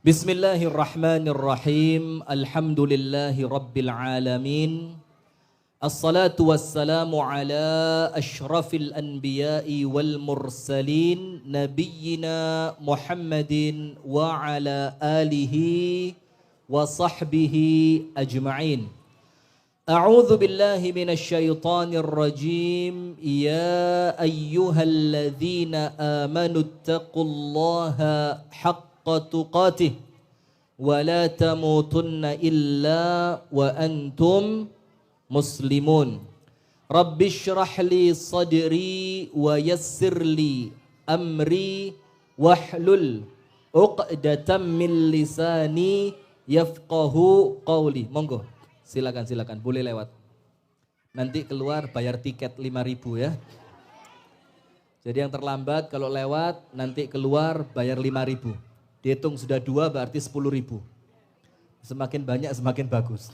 Bismillahirrahmanirrahim. Alhamdulillahi rabbil alamin. Assalatu wassalamu ala ashrafil anbiya'i wal mursalin nabiyyina Muhammadin wa ala alihi wa sahbihi ajma'in. A'udzu billahi minasy syaithanir rajim. Ya ayyuhalladzina amanu taqullaha haqqa tuqatih wa la tamutunna illa wa antum muslimun. Rabbi shrah li sadri wa yassir li amri wahlul 'uqdatam min lisani yafqahu qawli. Monggo, silakan boleh lewat. Nanti keluar bayar tiket 5.000 ya. Jadi yang terlambat kalau lewat nanti keluar bayar 5.000. Dihitung sudah 2 berarti 10.000. Semakin banyak semakin bagus.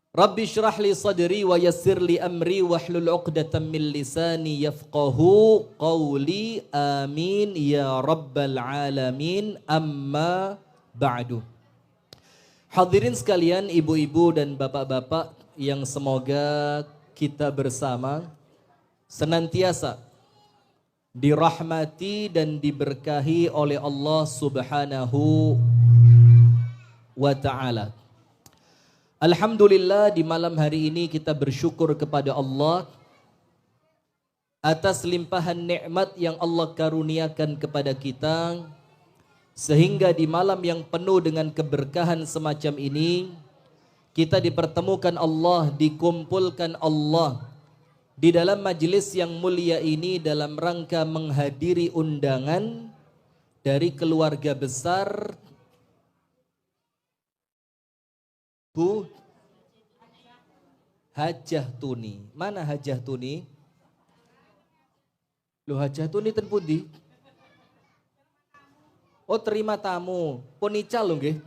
Rabbi syrah li sadri wa yassir li amri wahlul 'uqdatam min lisani yafqahu qawli. Amin ya rabbal alamin. Amma ba'du. Hadirin sekalian, ibu-ibu dan bapak-bapak yang semoga kita bersama senantiasa dirahmati dan diberkahi oleh Allah Subhanahu wa ta'ala. Alhamdulillah, di malam hari ini kita bersyukur kepada Allah atas limpahan nikmat yang Allah karuniakan kepada kita, sehingga di malam yang penuh dengan keberkahan semacam ini kita dipertemukan Allah, dikumpulkan Allah di dalam majelis yang mulia ini dalam rangka menghadiri undangan dari keluarga besar Bu Hajah Tuni. Mana Hajah Tuni? Loh, Hajah Tuni ten pundi? Oh, terima tamu. Punica lho nggih.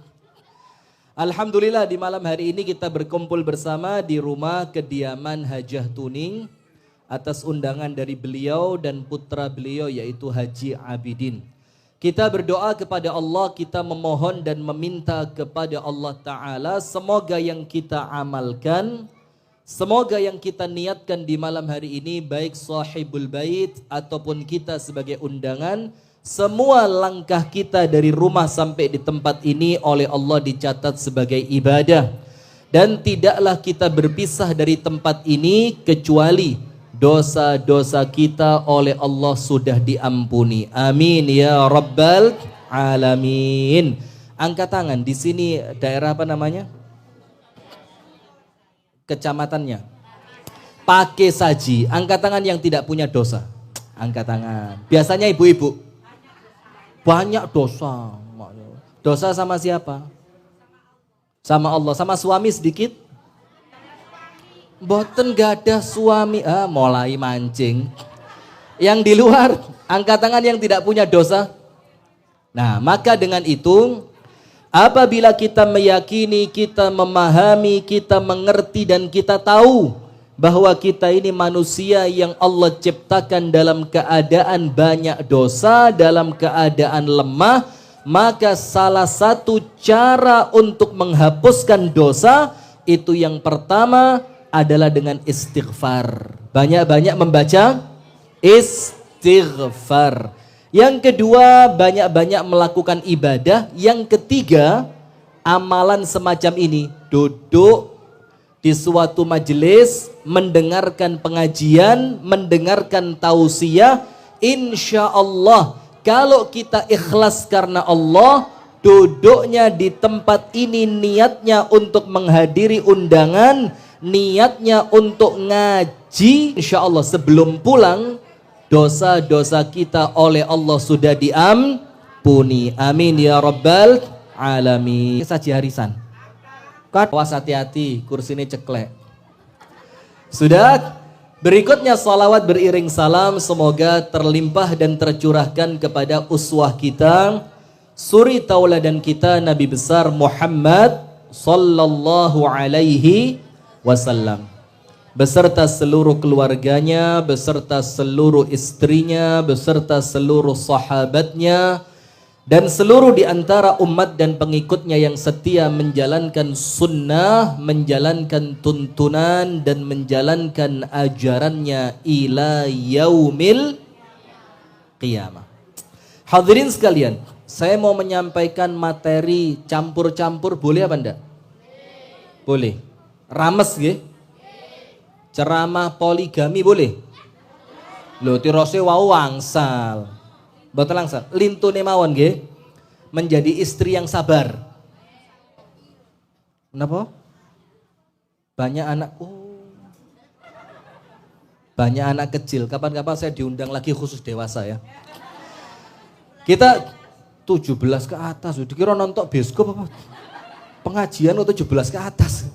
Alhamdulillah, di malam hari ini kita berkumpul bersama di rumah kediaman Hajah Tuni atas undangan dari beliau dan putra beliau yaitu Haji Abidin. Kita berdoa kepada Allah, kita memohon dan meminta kepada Allah Ta'ala semoga yang kita amalkan, semoga yang kita niatkan di malam hari ini, baik sahibul bait ataupun kita sebagai undangan, semua langkah kita dari rumah sampai di tempat ini oleh Allah dicatat sebagai ibadah. Dan tidaklah kita berpisah dari tempat ini kecuali dosa-dosa kita oleh Allah sudah diampuni. Amin ya rabbal alamin. Angkat tangan. Di sini daerah apa namanya? Kecamatannya Pakai Saji. Angkat tangan yang tidak punya dosa. Angkat tangan. Biasanya ibu-ibu. Banyak dosa. Dosa sama siapa? Sama Allah. Sama suami sedikit? Boten gak ada suami. Mulai mancing. Yang di luar, angkat tangan yang tidak punya dosa. Nah, maka dengan itu, apabila kita meyakini, kita memahami, kita mengerti dan kita tahu bahwa kita ini manusia yang Allah ciptakan dalam keadaan banyak dosa, dalam keadaan lemah, maka salah satu cara untuk menghapuskan dosa itu yang pertama adalah dengan istighfar. Banyak-banyak membaca istighfar. Yang kedua, banyak-banyak melakukan ibadah. Yang ketiga, amalan semacam ini. Duduk di suatu majelis, mendengarkan pengajian, mendengarkan tausiah. Insya Allah, kalau kita ikhlas karena Allah, duduknya di tempat ini niatnya untuk menghadiri undangan, niatnya untuk ngaji, insya Allah sebelum pulang dosa-dosa kita oleh Allah sudah diampuni. Amin ya rabbal alamin. Saji harisan. Awas hati-hati, kursi ini ceklek. Sudah. Berikutnya salawat beriring salam semoga terlimpah dan tercurahkan kepada uswah kita, suri tauladan kita, Nabi besar Muhammad sallallahu alaihi wasallam, beserta seluruh keluarganya, beserta seluruh istrinya, beserta seluruh sahabatnya, dan seluruh di antara umat dan pengikutnya yang setia menjalankan sunnah, menjalankan tuntunan dan menjalankan ajarannya ila yaumil qiyamah. Hadirin sekalian, saya mau menyampaikan materi campur-campur, boleh apa enggak? Boleh. Rames nggih? Ceramah poligami boleh? Lho tirose wau wangsal. Mboten langsung. Lintune mawon nggih. Menjadi istri yang sabar. Kenapa? Banyak anak banyak anak kecil. Kapan-kapan saya diundang lagi khusus dewasa ya. Kita 17 ke atas, dikira nonton bioskop apa? Pengajian 17 ke atas.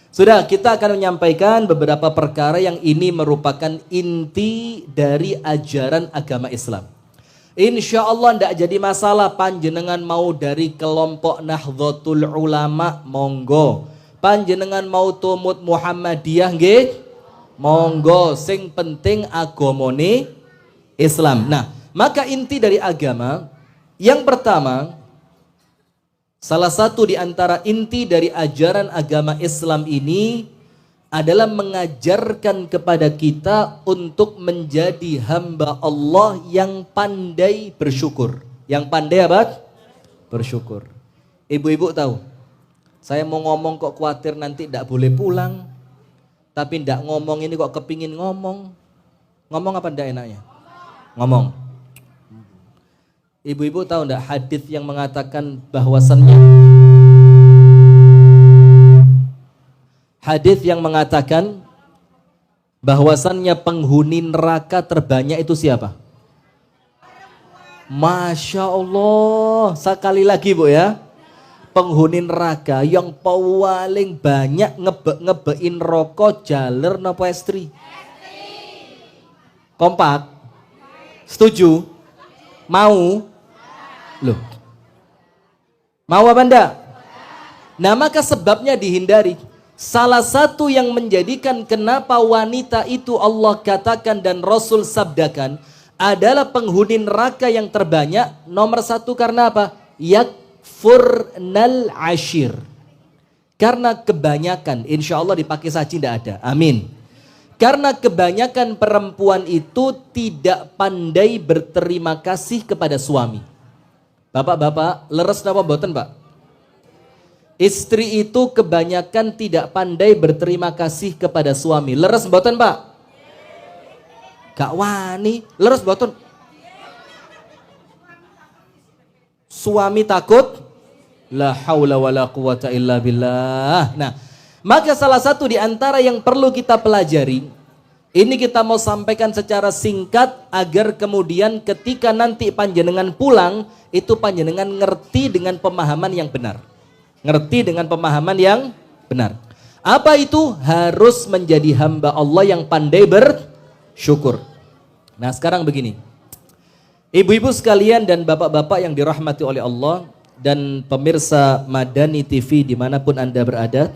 Sudah, kita akan menyampaikan beberapa perkara yang ini merupakan inti dari ajaran agama Islam. Insya Allah tidak jadi masalah panjenengan mau dari kelompok Nahdlatul Ulama, monggo. Panjenengan mau tumut Muhammadiyah nggih, monggo. Sing penting agamane Islam. Nah, maka inti dari agama yang pertama, salah satu di antara inti dari ajaran agama Islam ini adalah mengajarkan kepada kita untuk menjadi hamba Allah yang pandai bersyukur. Yang pandai apa? Bersyukur. Ibu-ibu tahu, saya mau ngomong kok khawatir nanti tidak boleh pulang. Tapi tidak ngomong ini kok kepingin ngomong. Ngomong apa tidak enaknya? Ngomong. Ibu-ibu tahu tidak hadis yang mengatakan bahwasannya hadis yang mengatakan bahwasannya penghuni neraka terbanyak itu siapa? Masya Allah, sekali lagi Bu ya. Penghuni neraka yang paling banyak ngebein rokok jaler nopo estri? Kompak? Setuju? Mau? Loh. Mau apa enggak? Nah, maka sebabnya dihindari. Salah satu yang menjadikan kenapa wanita itu Allah katakan dan Rasul sabdakan adalah penghuni neraka yang terbanyak. Nomor satu karena apa? Yakfurnal ashir. Karena kebanyakan, insya Allah dipakai saji tidak ada. Amin. Karena kebanyakan perempuan itu tidak pandai berterima kasih kepada suami. Bapak-bapak, leres napa mboten, Pak? Istri itu kebanyakan tidak pandai berterima kasih kepada suami. Leres mboten, Pak? Gak wani, leres mboten? Suami takut? La haula wala quwata illa billah. Nah, maka salah satu di antara yang perlu kita pelajari, ini kita mau sampaikan secara singkat agar kemudian ketika nanti panjenengan pulang, itu panjenengan ngerti dengan pemahaman yang benar. Ngerti dengan pemahaman yang benar. Apa itu? Harus menjadi hamba Allah yang pandai bersyukur. Nah, sekarang begini. Ibu-ibu sekalian dan bapak-bapak yang dirahmati oleh Allah dan pemirsa Madani TV dimanapun Anda berada.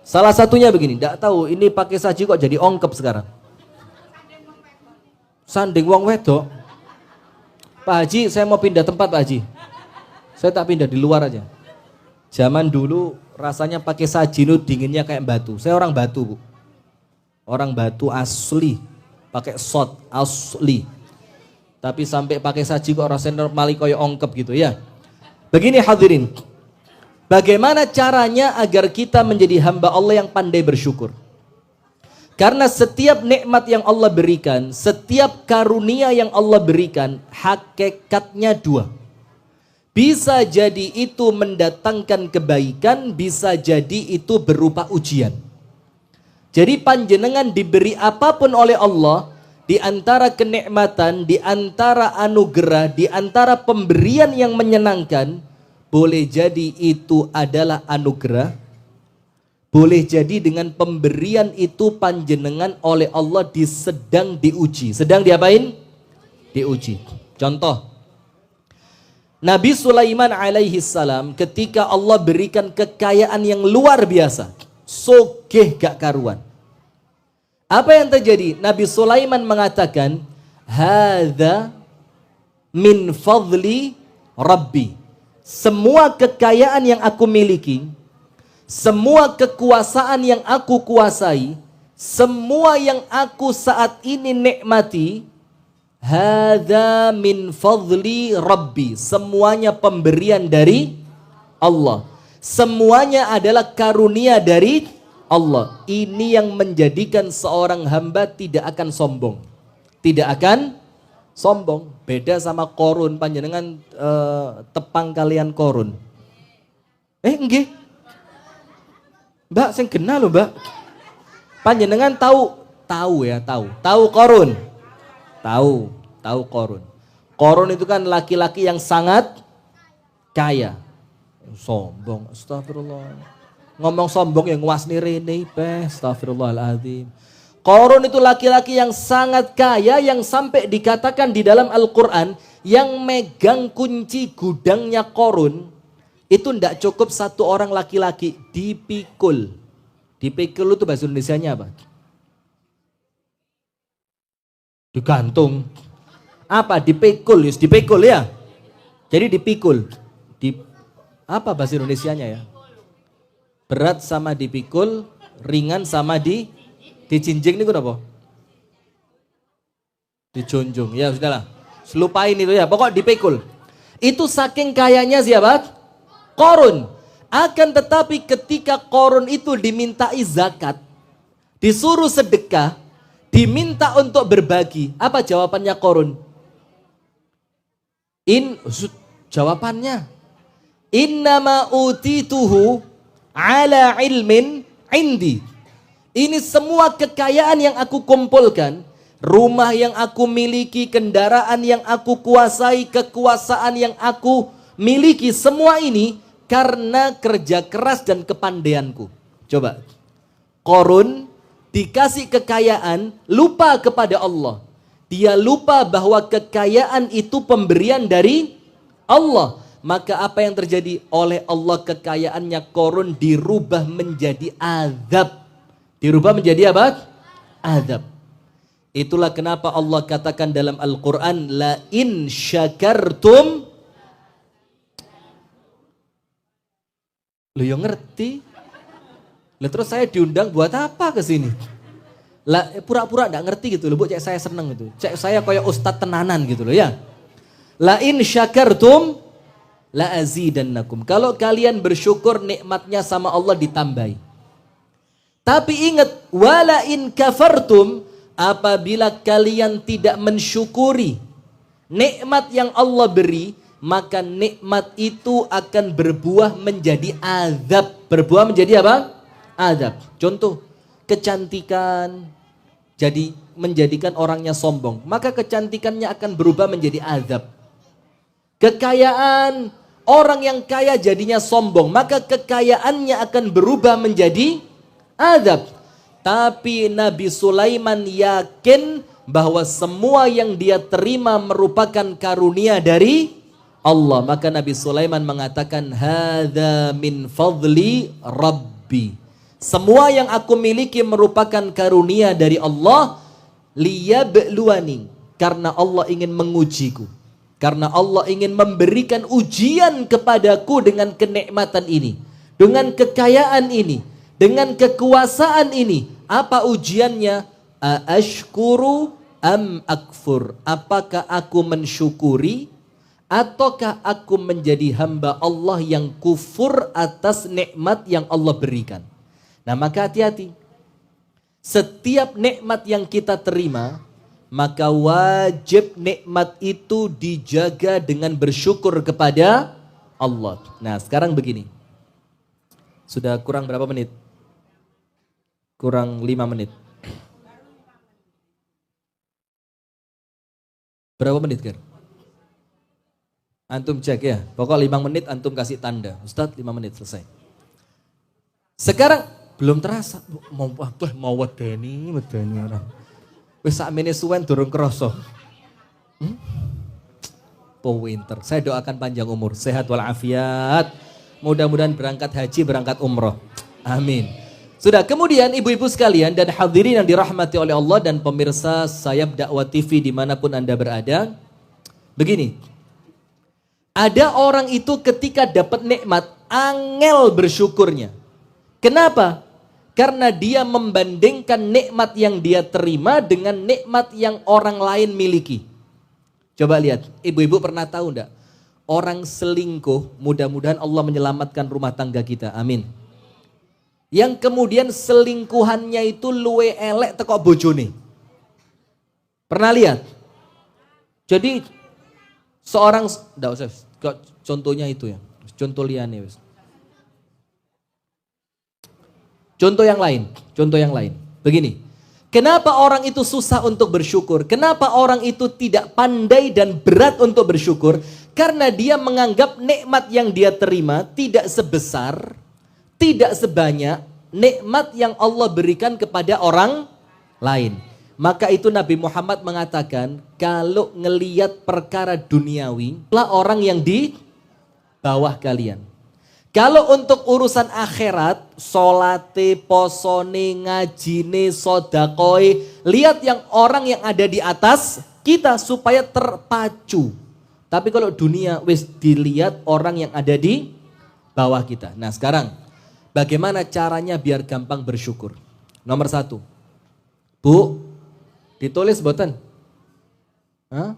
Salah satunya begini, tidak tahu ini pakai saji kok jadi ongkep sekarang. Sanding wong wedok. Pak Haji, saya mau pindah tempat Pak Haji. Saya tak pindah di luar aja. Zaman dulu rasanya pakai saji itu dinginnya kayak batu. Saya orang Batu, Bu. Orang Batu asli. Pakai sot asli. Tapi sampai pakai saji kok rasanya normal kayak ongkep gitu ya. Begini hadirin. Bagaimana caranya agar kita menjadi hamba Allah yang pandai bersyukur? Karena setiap nikmat yang Allah berikan, setiap karunia yang Allah berikan, hakikatnya dua. Bisa jadi itu mendatangkan kebaikan, bisa jadi itu berupa ujian. Jadi panjenengan diberi apapun oleh Allah, di antara kenikmatan, di antara anugerah, di antara pemberian yang menyenangkan, boleh jadi itu adalah anugerah, boleh jadi dengan pemberian itu panjenengan oleh Allah sedang diuji. Sedang diapain? Diuji. Contoh, Nabi Sulaiman alaihi salam ketika Allah berikan kekayaan yang luar biasa, sogeh gak karuan. Apa yang terjadi? Nabi Sulaiman mengatakan, "Hadza min fadli rabbi. Semua kekayaan yang aku miliki, semua kekuasaan yang aku kuasai, semua yang aku saat ini nikmati, hadza min fadli rabbi. Semuanya pemberian dari Allah. Semuanya adalah karunia dari Allah. Ini yang menjadikan seorang hamba tidak akan sombong. Tidak akan sombong. Beda sama Korun, panjenengan tepang kalian Korun. Nggih. Mbak, sing kenal lho, Mbak. Panjenengan tahu Korun. Tahu Korun. Korun itu kan laki-laki yang sangat kaya. Sombong, astagfirullah. Ngomong sombong yang nguasni rene, astagfirullahaladzim. Korun itu laki-laki yang sangat kaya, yang sampai dikatakan di dalam Al-Quran, yang megang kunci gudangnya Korun, itu tidak cukup satu orang laki-laki, dipikul. Dipikul itu bahasa Indonesianya apa? Digantung. Apa? Dipikul, dipikul ya. Jadi dipikul. Apa bahasa Indonesianya ya? Berat sama dipikul, ringan sama dijinjing ini apa? Dijunjung. Ya sudahlah. Selupain itu ya. Pokok dipikul. Itu saking kayanya siapa? Korun. Akan tetapi ketika Korun itu dimintai zakat, disuruh sedekah, diminta untuk berbagi, apa jawabannya Korun? Jawabannya, innama utituhu ala ilmin indi. Ini semua kekayaan yang aku kumpulkan, rumah yang aku miliki, kendaraan yang aku kuasai, kekuasaan yang aku miliki, semua ini karena kerja keras dan kepandaianku. Coba, Korun dikasih kekayaan, lupa kepada Allah. Dia lupa bahwa kekayaan itu pemberian dari Allah. Maka apa yang terjadi? Oleh Allah kekayaannya Korun dirubah menjadi azab. Dirubah menjadi apa? Azab. Itulah kenapa Allah katakan dalam Al-Quran, la in syakartum. Lu yang ngerti. Lah terus saya diundang buat apa ke sini? Lah pura-pura enggak ngerti gitu loh, Bu. Cek saya seneng gitu. Cek saya kayak ustadz tenanan gitu loh ya. La in syakartum la azidannakum. Kalau kalian bersyukur nikmatnya sama Allah ditambahi. Tapi ingat, wala in kafartum, apabila kalian tidak mensyukuri nikmat yang Allah beri, maka nikmat itu akan berbuah menjadi azab. Berbuah menjadi apa? Azab. Contoh, kecantikan jadi menjadikan orangnya sombong, maka kecantikannya akan berubah menjadi azab. Kekayaan, orang yang kaya jadinya sombong, maka kekayaannya akan berubah menjadi azab. Tapi Nabi Sulaiman yakin bahwa semua yang dia terima merupakan karunia dari Allah. Maka Nabi Sulaiman mengatakan, hadza min fadli rabbi. Semua yang aku miliki merupakan karunia dari Allah, liyabluwani, karena Allah ingin mengujiku. Karena Allah ingin memberikan ujian kepadaku dengan kenikmatan ini, dengan kekayaan ini, dengan kekuasaan ini. Apa ujiannya? Aashkuru am akfur. Apakah aku mensyukuri ataukah aku menjadi hamba Allah yang kufur atas nikmat yang Allah berikan? Nah, maka hati-hati. Setiap nikmat yang kita terima, maka wajib nikmat itu dijaga dengan bersyukur kepada Allah. Nah, sekarang begini. Sudah kurang berapa menit? Kurang 5 menit. Berapa menit, Ger? Antum cek ya. Pokok 5 menit antum kasih tanda. Ustadz 5 menit selesai. Sekarang belum terasa. Mau wedeni orang. Wis sakmene suwen durung krasa. Winter. Saya doakan panjang umur, sehat walafiat. Mudah-mudahan berangkat haji, berangkat umroh. Amin. Sudah, kemudian ibu-ibu sekalian dan hadirin yang dirahmati oleh Allah dan pemirsa Sayap Dakwah TV dimanapun Anda berada. Begini, ada orang itu ketika dapat nikmat, angel bersyukurnya. Kenapa? Karena dia membandingkan nikmat yang dia terima dengan nikmat yang orang lain miliki. Coba lihat, ibu-ibu pernah tahu enggak? Orang selingkuh, mudah-mudahan Allah menyelamatkan rumah tangga kita, amin. Yang kemudian selingkuhannya itu luwe elek teko bojone. Pernah lihat? Jadi seorang, enggak usah, contohnya itu ya, contoh liane wis. Contoh yang lain, begini. Kenapa orang itu susah untuk bersyukur? Kenapa orang itu tidak pandai dan berat untuk bersyukur? Karena dia menganggap nikmat yang dia terima tidak sebesar, tidak sebanyak nikmat yang Allah berikan kepada orang lain. Maka itu Nabi Muhammad mengatakan, kalau ngeliat perkara duniawi, lah orang yang di bawah kalian. Kalau untuk urusan akhirat, solate, posone, ngajine, sodakoi, lihat yang orang yang ada di atas kita supaya terpacu. Tapi kalau dunia, wis dilihat orang yang ada di bawah kita. Nah sekarang, bagaimana caranya biar gampang bersyukur? Nomor 1, Bu, ditulis boten? Hah?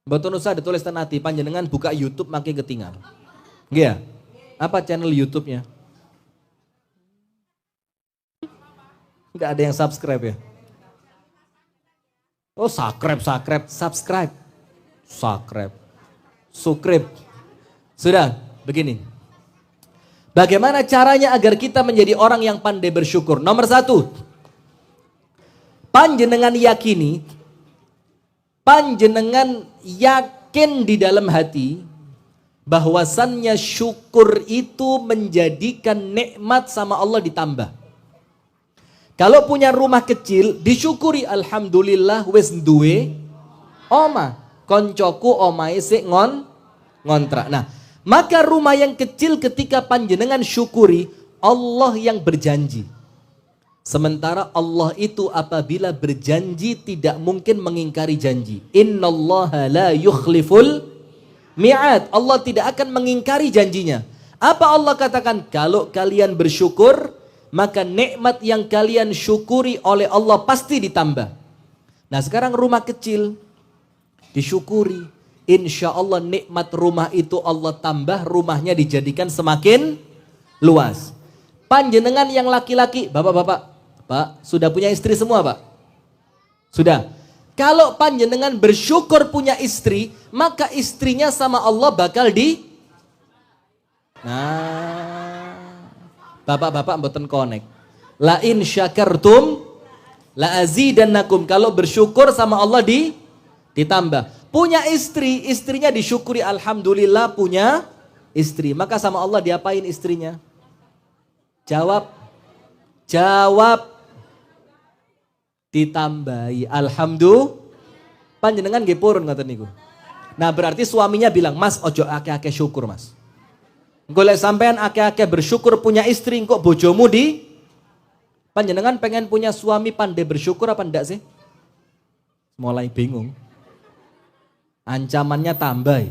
Boten usah ditulis tenati, panjenengan buka YouTube makin ketinggal. Iya. Apa channel YouTube-nya? Enggak ada yang subscribe ya? Oh, subscribe. Sudah, begini. Bagaimana caranya agar kita menjadi orang yang pandai bersyukur? Nomor 1. Panjenengan yakin di dalam hati bahwasannya syukur itu menjadikan nikmat sama Allah ditambah. Kalau punya rumah kecil, disyukuri, alhamdulillah wis duwe oma, koncoku omahe sik ngontrak. Nah, maka rumah yang kecil ketika panjenengan syukuri, Allah yang berjanji. Sementara Allah itu apabila berjanji tidak mungkin mengingkari janji. Innallaha la yukhliful mi'ad, Allah tidak akan mengingkari janjinya. Apa Allah katakan? Kalau kalian bersyukur, maka nikmat yang kalian syukuri oleh Allah pasti ditambah. Nah sekarang rumah kecil disyukuri, insya Allah nikmat rumah itu Allah tambah, rumahnya dijadikan semakin luas. Panjenengan yang laki-laki, bapak-bapak, Pak, sudah punya istri semua Pak? Sudah. Kalau panjenengan bersyukur punya istri, maka istrinya sama Allah bakal Nah, bapak-bapak mboten connect. La in syakartum la azidannakum. Kalau bersyukur sama Allah ditambah. Punya istri, istrinya disyukuri, alhamdulillah punya istri. Maka sama Allah diapain istrinya? Jawab. Ditambahi, alhamdulillah. Panjenengan nggih purun ngoten niku. Nah, berarti suaminya bilang, "Mas, ojo akeh-akeh syukur, Mas. Golek sampean akeh-akeh bersyukur punya istri kok bojomu Panjenengan pengen punya suami pandai bersyukur apa enggak sih?" Mulai bingung. Ancamannya tambah.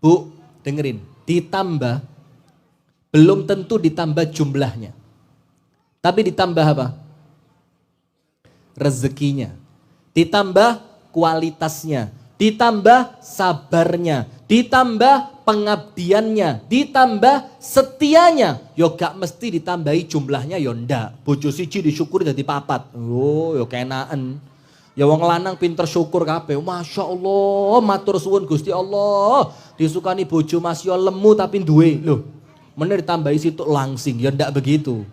Bu, dengerin, ditambah belum tentu ditambah jumlahnya. Tapi ditambah apa? Rezekinya, ditambah kualitasnya, ditambah sabarnya, ditambah pengabdiannya, ditambah setianya. Yo gak mesti ditambahi jumlahnya, yo ndak. Bojo siji disyukuri dadi 4. Oh, yo kenaan. Ya wong lanang pinter syukur kabeh. Masya Allah, matur suwun Gusti Allah. Disukani bojo Mas yo lemu tapi duwe. Loh, meneh ditambahi situ langsing, ya ndak begitu.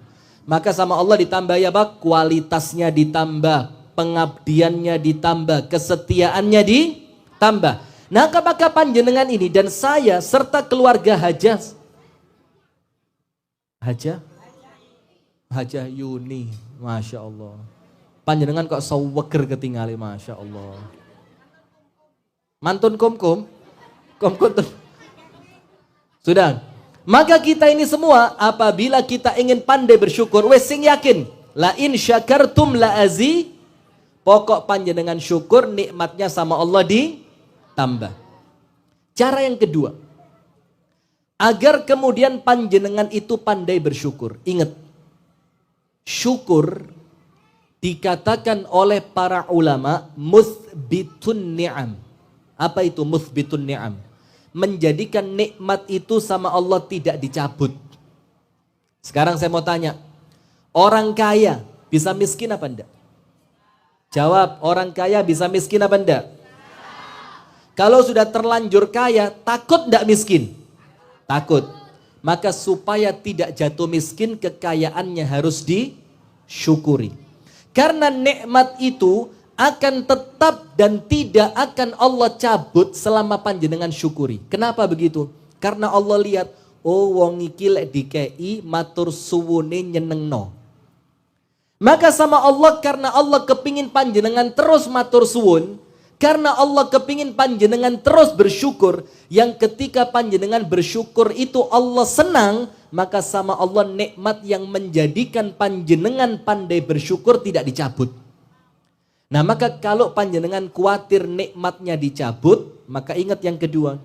Maka sama Allah ditambah apa? Kualitasnya ditambah, pengabdiannya ditambah, kesetiaannya ditambah. Nah, apakah panjenengan ini dan saya serta keluarga Hajah Yuni, Masya Allah. Panjenengan kok seweger ketinggali, Masya Allah. Mantun kom. Sudah. Maka kita ini semua apabila kita ingin pandai bersyukur, wes sing yakin, la in syakartum la azi, pokok panjenengan syukur nikmatnya sama Allah tambah. Cara yang kedua, agar kemudian panjenengan itu pandai bersyukur. Ingat, syukur dikatakan oleh para ulama muthbitun ni'am. Apa itu muthbitun ni'am? Menjadikan nikmat itu sama Allah tidak dicabut. Sekarang saya mau tanya, orang kaya bisa miskin apa enggak? Jawab, orang kaya bisa miskin apa enggak? Kalau sudah terlanjur kaya, takut enggak miskin? Takut. Maka supaya tidak jatuh miskin, kekayaannya harus disyukuri. Karena nikmat itu akan tetap dan tidak akan Allah cabut selama panjenengan syukuri. Kenapa begitu? Karena Allah lihat, oh wong iki lek dikei matur suwune nyenengno. Maka sama Allah, karena Allah kepingin panjenengan terus matur suwun, karena Allah kepingin panjenengan terus bersyukur, yang ketika panjenengan bersyukur itu Allah senang, maka sama Allah nikmat yang menjadikan panjenengan pandai bersyukur tidak dicabut. Nah maka kalau panjenengan khawatir nikmatnya dicabut, maka ingat yang kedua,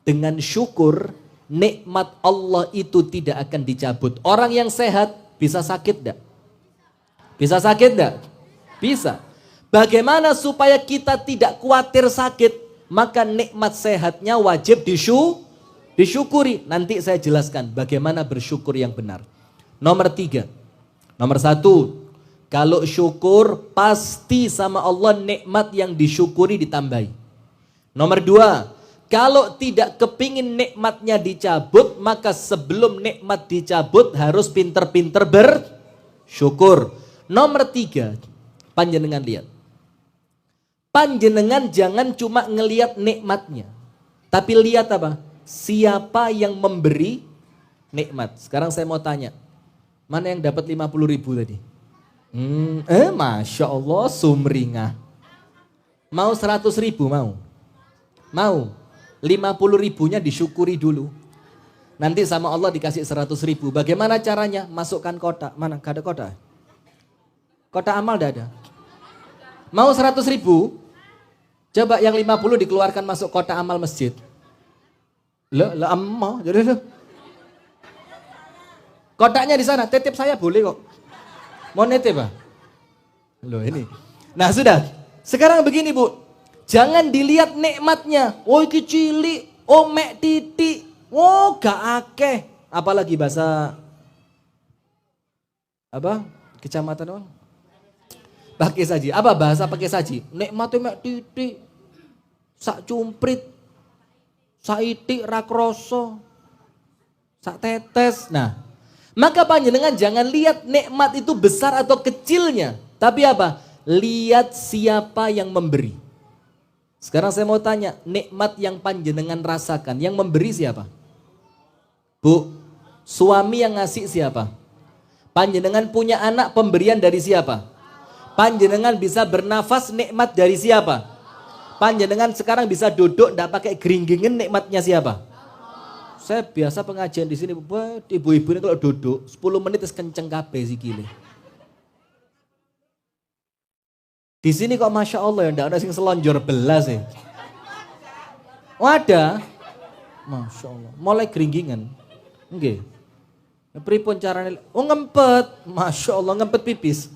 dengan syukur nikmat Allah itu tidak akan dicabut. Orang yang sehat bisa sakit enggak? Bisa sakit enggak? Bisa. Bagaimana supaya kita tidak khawatir sakit? Maka nikmat sehatnya wajib disyukuri. Nanti saya jelaskan bagaimana bersyukur yang benar. Nomor 3. Nomor 1. Kalau syukur pasti sama Allah nikmat yang disyukuri ditambahi. Nomor 2. Kalau tidak kepingin nikmatnya dicabut, maka sebelum nikmat dicabut harus pinter-pinter bersyukur. Nomor 3. Panjenengan lihat. Panjenengan jangan cuma ngelihat nikmatnya, tapi lihat apa? Siapa yang memberi nikmat. Sekarang saya mau tanya, mana yang dapat 50.000 tadi? Masya Allah sumringah. Mau 100.000 mau? Mau? 50.000-nya disyukuri dulu. Nanti sama Allah dikasih 100.000. Bagaimana caranya? Masukkan kotak. Mana? Gak ada kotak? Kotak amal gak ada? Mau 100.000? Coba yang 50 dikeluarkan masuk kotak amal masjid. Lah amma, jadi kotaknya di sana, titip saya boleh kok. Mau nitip ah? Loh ini. Nah sudah, sekarang begini Bu. Jangan dilihat nikmatnya. Oh iki cilik, oh mek titik, oh gak akeh. Apalagi bahasa apa? Kecamatan apa? Pakai saji. Apa bahasa pakai saji? Nikmatnya mek titik, sak cumprit, sak itik rakroso, sak tetes. Nah, maka panjenengan jangan lihat nikmat itu besar atau kecilnya, tapi apa? Lihat siapa yang memberi. Sekarang saya mau tanya, nikmat yang panjenengan rasakan, yang memberi siapa? Bu, suami yang ngasih siapa? Panjenengan punya anak, pemberian dari siapa? Panjenengan bisa bernafas, nikmat dari siapa? Panjenengan sekarang bisa duduk tidak pakai geringgingen, nikmatnya siapa? Saya biasa pengajian di sini, ibu-ibu ini kalau duduk 10 menit kenceng kabeh sikile. Di sini kok masya Allah ya, tidak ada sing selonjor belas ya. Ada, masya Allah, mulai geringgingen, enggak? Pripun caranya? Oh ngempet, masya Allah ngempet pipis.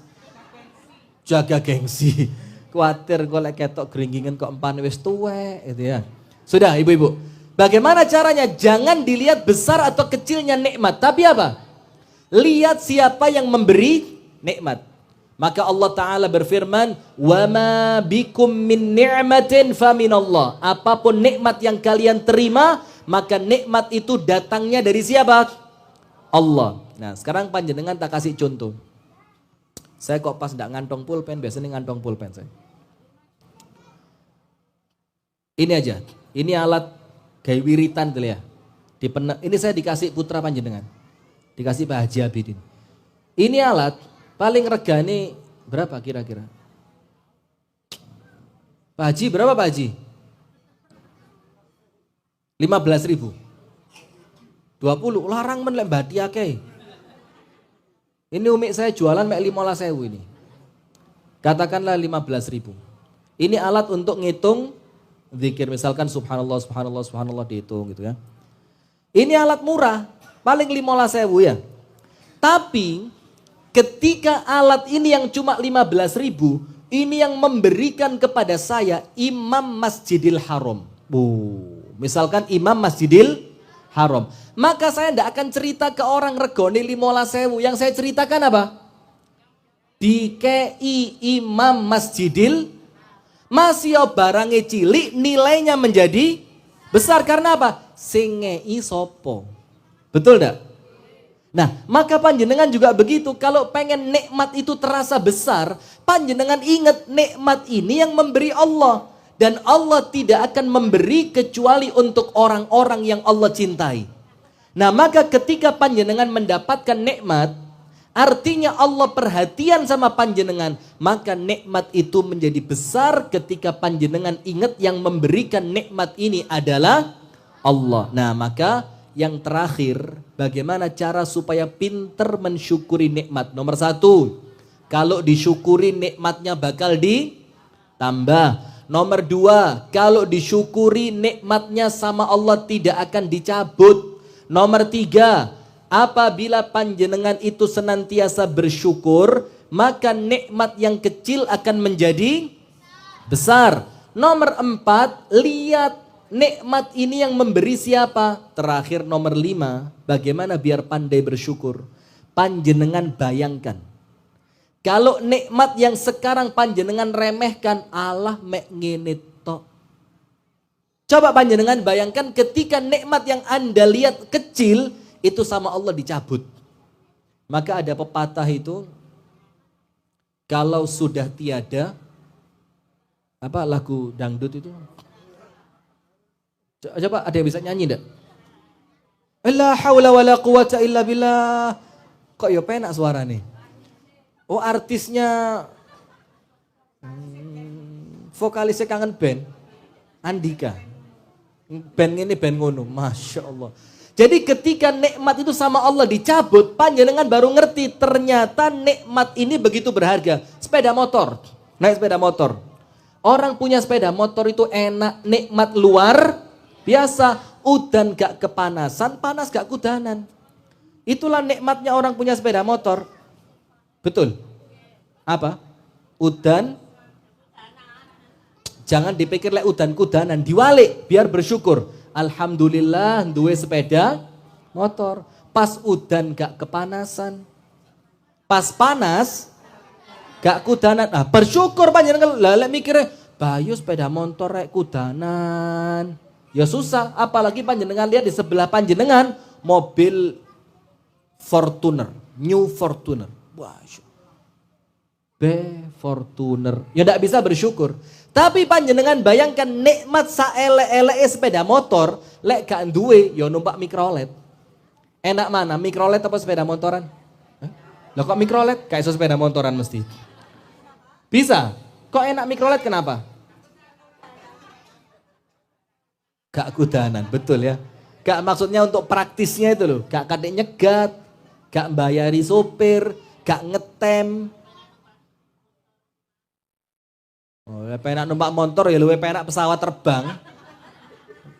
Jaga gengsi, khawatir golek ketok geringgingen kok empan wis tuwek gitu ya. Sudah ibu-ibu, bagaimana caranya? Jangan dilihat besar atau kecilnya nikmat, tapi apa? Lihat siapa yang memberi nikmat. Maka Allah Ta'ala berfirman, wa ma bikum min ni'matin faminallah. Apapun nikmat yang kalian terima, maka nikmat itu datangnya dari siapa? Allah. Nah sekarang panjenengan tak kasih contoh. Saya kok pas enggak ngantong pulpen, biasanya ngantong pulpen saya. Ini aja, ini alat gaya wiritan tuh ya. Ini saya dikasih putra panjenengan, dikasih Pak Haji Abidin. Ini alat paling regane berapa kira-kira? Pak Haji berapa Pak Haji? 15.000. 20, larang men lek mbati akeh. Ini umi saya jualan mek 15.000 ini. Katakanlah 15.000. Ini alat untuk ngitung Zikir misalkan subhanallah, subhanallah, subhanallah dihitung gitu kan. Ini alat murah, paling 15.000 ya. Tapi ketika alat ini yang cuma 15.000, ini yang memberikan kepada saya Imam Masjidil Haram. Misalkan Imam Masjidil Haram. Maka saya tidak akan cerita ke orang regone 15.000. Yang saya ceritakan apa? Dikei Imam Masjidil, masih barangnya cilik, nilainya menjadi besar. Karena apa? Sing ngei sopo. Betul tidak? Nah, maka panjenengan juga begitu. Kalau pengen nikmat itu terasa besar, panjenengan ingat nikmat ini yang memberi Allah. Dan Allah tidak akan memberi kecuali untuk orang-orang yang Allah cintai. Nah, maka ketika panjenengan mendapatkan nikmat, artinya Allah perhatian sama panjenengan, maka nikmat itu menjadi besar ketika panjenengan ingat yang memberikan nikmat ini adalah Allah. Nah, maka yang terakhir, bagaimana cara supaya pinter mensyukuri nikmat? Nomor 1, kalau disyukuri nikmatnya bakal ditambah. Nomor 2, kalau disyukuri nikmatnya sama Allah tidak akan dicabut. Nomor 3, apabila panjenengan itu senantiasa bersyukur, maka nikmat yang kecil akan menjadi besar. Nomor 4, lihat nikmat ini yang memberi siapa? Terakhir nomor 5, bagaimana biar pandai bersyukur? Panjenengan bayangkan. Kalau nikmat yang sekarang panjenengan remehkan, Allah mek ngene tok. Coba panjenengan bayangkan ketika nikmat yang Anda lihat kecil, itu sama Allah dicabut. Maka ada pepatah itu, kalau sudah tiada, apa lagu dangdut itu? Coba ada yang bisa nyanyi enggak? La haula wala quwata illa billah. Kok ya penak suara nih? Oh, artisnya vokalisnya kangen band Andika. Band ini band ngono, Masya Allah. Jadi ketika nikmat itu sama Allah dicabut, panjenengan baru ngerti ternyata nikmat ini begitu berharga. Sepeda motor, naik sepeda motor. Orang punya sepeda motor itu enak, nikmat luar biasa. Udan gak kepanasan, panas gak kudanan. Itulah nikmatnya orang punya sepeda motor. Betul? Apa? Udan. Jangan dipikir lek udan kudanan, diwalik biar bersyukur. Alhamdulillah duwe sepeda motor. Pas udan gak kepanasan. Pas panas gak kudanan. Nah, bersyukur panjenengan. Lah lek mikirnya bayu sepeda motor rek kudanan. Ya susah, apalagi panjenengan lihat di sebelah panjenengan mobil Fortuner, New Fortuner. Wah, Fortuner. Ya tidak bisa bersyukur. Tapi panjenengan bayangkan nikmat saele-ele sepeda motor, lek gak duwe, ya numpak mikrolet. Enak mana, mikrolet apa sepeda motoran? Lah kok mikrolet? Kayak sepeda motoran mesti. Bisa. Kok enak mikrolet kenapa? Gak kudanan, betul ya. Gak maksudnya untuk praktisnya itu loh. Gak kadek nyegat, gak bayari sopir, gak ngetem. Oh, penak numpak motor ya luwe penak pesawat terbang.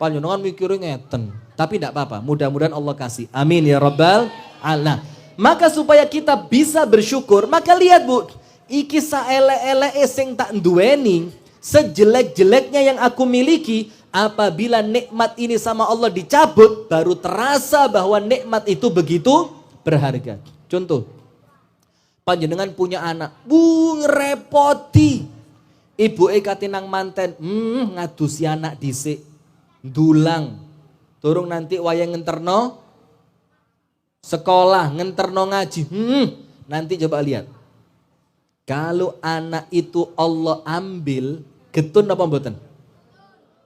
Panjenengan mikirnya ngeten. Tapi tidak apa-apa, mudah-mudahan Allah kasih. Amin ya rabbal alamin. Maka supaya kita bisa bersyukur, maka lihat Bu, iki saele-ele sing tak nduweni, sejelek-jeleknya yang aku miliki, apabila nikmat ini sama Allah dicabut, baru terasa bahwa nikmat itu begitu berharga. Contoh, panjenengan punya anak, ngerepoti. Ibu katinang manten, ngadusi anak dhisik, dulang. Turung nanti wayang ngenterno sekolah, ngenterno ngaji. Nanti coba lihat. Kalau anak itu Allah ambil, getun apa mboten?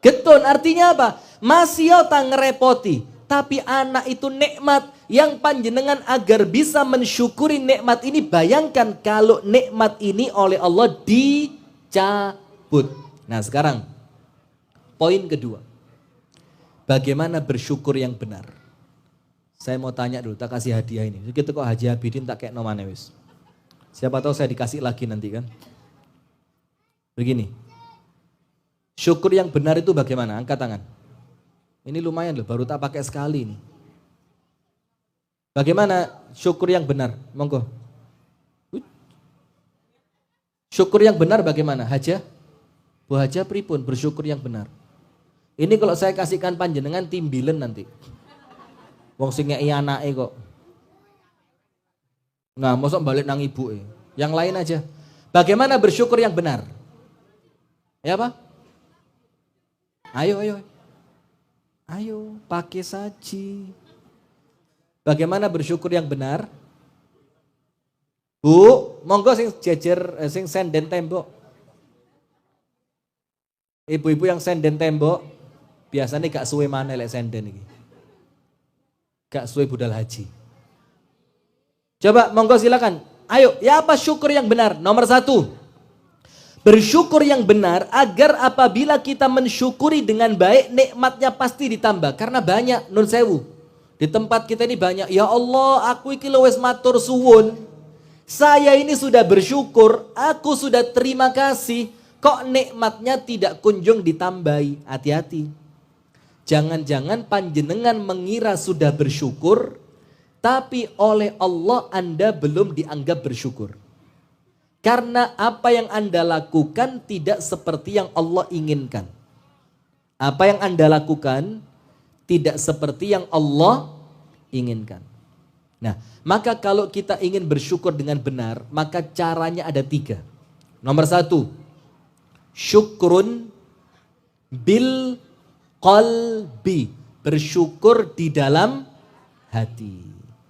Getun, artinya apa? Masih tak ngerepoti. Tapi anak itu nikmat yang panjenengan agar bisa mensyukuri nikmat ini. Bayangkan kalau nikmat ini oleh Allah dicabut. Nah sekarang, poin kedua. Bagaimana bersyukur yang benar? Saya mau tanya dulu, tak kasih hadiah ini. Kita kok Haji Abidin tak kayak nomane wis. Siapa tahu saya dikasih lagi nanti kan. Begini. Syukur yang benar itu bagaimana? Angkat tangan. Ini lumayan loh, baru tak pakai sekali ini. Bagaimana syukur yang benar? Monggo. Syukur yang benar bagaimana? Haja? Bu Haja pripun bersyukur yang benar? Ini kalau saya kasihkan panjenengan timbilen nanti. Wong sing ngeki anake kok. Nah, mosok balik nang ibu. Yang lain aja. Bagaimana bersyukur yang benar? Ya Pak? Ayo, pakai saji. Bagaimana bersyukur yang benar? Bu, monggo sing jejer sing senden tembok. Ibu-ibu yang senden tembok, biasanya gak suwe mana lek senden iki. Gak suwe budal haji. Coba monggo silakan. Ayo, ya apa syukur yang benar? Nomor 1. Bersyukur yang benar agar apabila kita mensyukuri dengan baik, nikmatnya pasti ditambah. Karena banyak, nun sewu. Di tempat kita ini banyak. Ya Allah, aku iki wis matur suwun. Saya ini sudah bersyukur, aku sudah terima kasih. Kok nikmatnya tidak kunjung ditambahi? Hati-hati. Jangan-jangan panjenengan mengira sudah bersyukur, tapi oleh Allah Anda belum dianggap bersyukur. Karena apa yang Anda lakukan tidak seperti yang Allah inginkan. Apa yang Anda lakukan tidak seperti yang Allah inginkan. Nah, maka kalau kita ingin bersyukur dengan benar, maka caranya ada 3. Nomor 1, syukrun bil qalbi, bersyukur di dalam hati.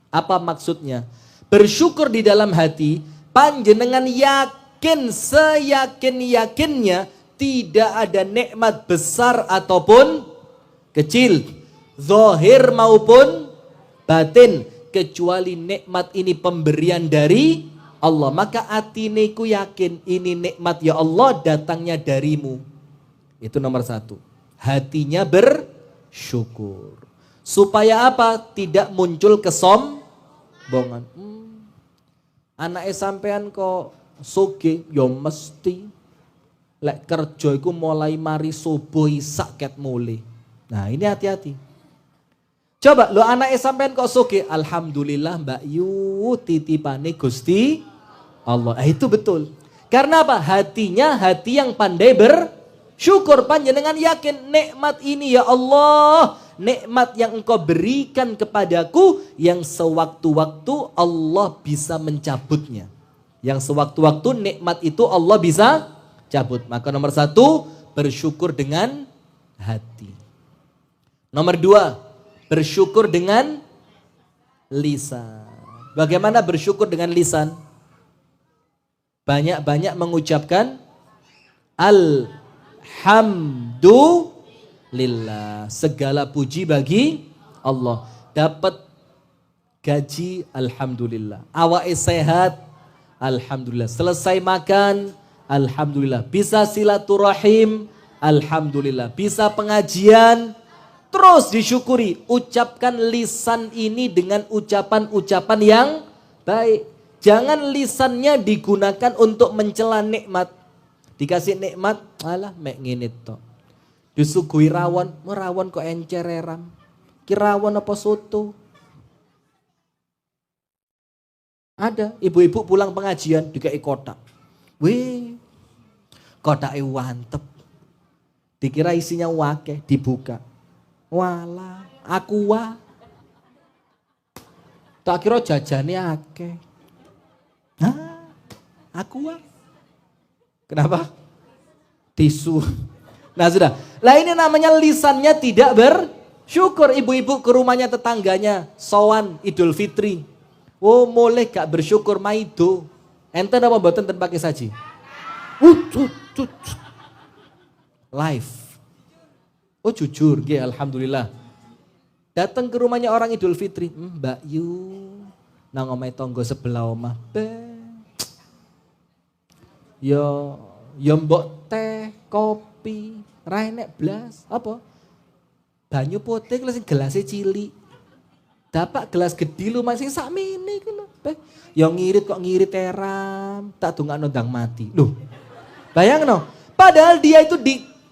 Apa maksudnya? Bersyukur di dalam hati, panjenengan yakin seyakin-yakinnya tidak ada nikmat besar ataupun kecil, zahir maupun batin, kecuali nikmat ini pemberian dari Allah. Maka atineku yakin ini nikmat ya Allah datangnya darimu. Itu nomor 1. Hatinya bersyukur. Supaya apa? Tidak muncul kesombongan. Anake sampean kok soge, ya mesti lek kerja iku mulai mari subuh isak ket mule. Nah, ini hati-hati. Coba lo anake sampean kok soge, alhamdulillah Mbak Yu titipane Gusti Allah. Itu betul. Karena apa? Hatinya hati yang pandai bersyukur. Panjenengan yakin nikmat ini ya Allah, nikmat yang engkau berikan kepadaku yang sewaktu-waktu Allah bisa mencabutnya. Yang sewaktu-waktu nikmat itu Allah bisa cabut. Maka nomor 1, bersyukur dengan hati. Nomor 2, bersyukur dengan lisan. Bagaimana bersyukur dengan lisan? Banyak-banyak mengucapkan alhamdulillah. Segala puji bagi Allah. Dapat gaji, alhamdulillah. Awake sehat, alhamdulillah. Selesai makan, alhamdulillah. Bisa silaturahim, alhamdulillah. Bisa pengajian, terus disyukuri. Ucapkan lisan ini dengan ucapan-ucapan yang baik. Jangan lisannya digunakan untuk mencela nikmat. Dikasih nikmat, alah mek ngene tok. Disuguhi rawon, merawon kok encer ram. Kirawon apa soto? Ada ibu-ibu pulang pengajian dikai kotak. Wih, kotaknya wantep. Dikira isinya wake, dibuka. Walah, aku wah. Tak kira jajane akeh. Hah? Aku wah. Kenapa? Tisu. Nah sudah. Lah ini namanya lisannya tidak bersyukur. Ibu-ibu ke rumahnya tetangganya. Sowan Idul Fitri. Oh mulai gak bersyukur maido. Enten apa mboten ten pakai saji? Live. Oh jujur, nggih alhamdulillah. Datang ke rumahnya orang Idul Fitri. Mbak Yu nang omahe tangga sebelah omah. Yo mbok teh, kopi, ra enek blas. Apa? Banyu putih lho sing gelase cilik. Dapat gelas gede lumayan sing sakmene iki lho. Yo ngirit kok ngirit teram, tak dongakno ndang mati. Loh. Bayangno, padahal dia itu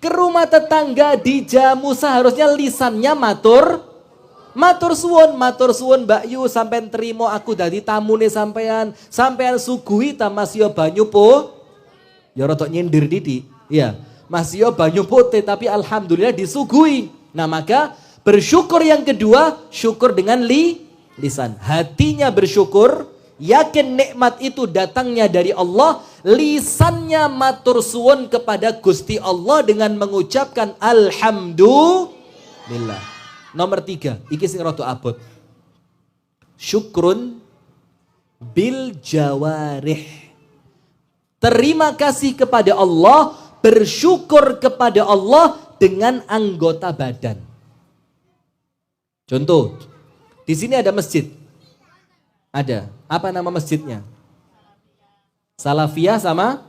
Ke rumah tetangga dijamu seharusnya lisannya matur suwun Mbak Yu sampean terima aku dadi tamune sampean suguhi ta Mas yo banyu po. Ya rada nyindir didik. Iya, Mas yo banyu putih tapi alhamdulillah disuguhi. Nah, maka bersyukur yang kedua, syukur dengan lisan. Hatinya bersyukur, yakin nikmat itu datangnya dari Allah, lisannya matur suwun kepada Gusti Allah dengan mengucapkan alhamdulillah. Nomor 3, iki sing rada abot. Syukrun bil jawarih. Terima kasih kepada Allah, bersyukur kepada Allah dengan anggota badan. Contoh, di sini ada masjid. Ada. Apa nama masjidnya? Salafiyah sama